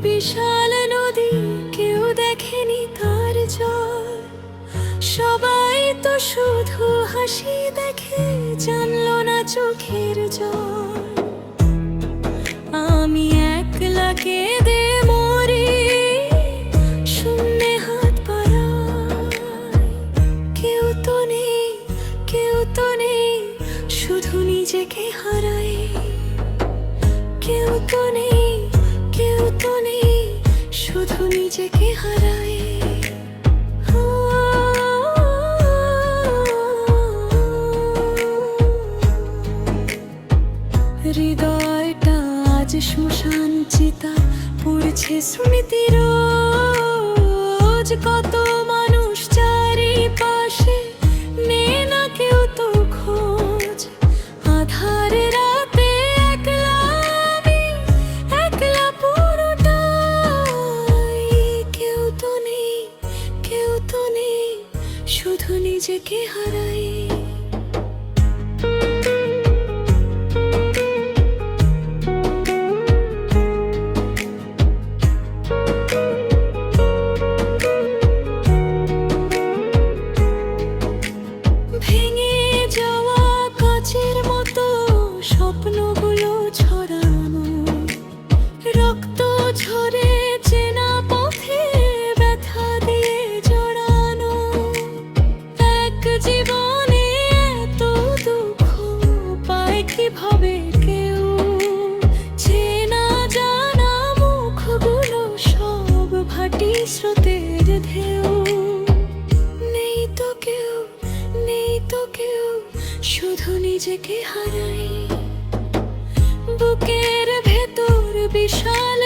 বিশাল নদী, কেউ দেখেনি তার জল। সবাই তো শুধু হাসি দেখে, জানলো না চোখের জল। আমি একলা কেঁদে মরি, শূন্যে হাত বাড়াই। কেউ তো নেই, কেউ তো নেই, শুধু নিজেকে হারাই। কেউ তো নেই, কেউ তো নেই, শুধু নিজেকে হারাই। হৃদয়টা আজ শ্মশান চিতা, পড়ছে স্মৃতি রোজ। কত মানুষ চারিপাশে, নে না কেউ তো খোঁজ। আধার রাতে একলা আমি, একলা পুরোটাই। কেউ তো নেই, কেউ তো নেই, শুধু নিজেকে হারাই। ভেঙে যাওয়া কাচের মতো স্বপ্নগুলো ছড়ানো, রক্ত ঝরে চেনা পথে ব্যথা দিয়ে জড়ানো। এক জীবনে এত দুঃখ পায় কিভাবে কেউ? চেনা জানা মুখগুলো সব ভাটি স্রোতের ঢেউ। নেই তো কেউ, নেই তো কেউ, শুধু নিজেকে হারাই। বুকের ভেতর বিশাল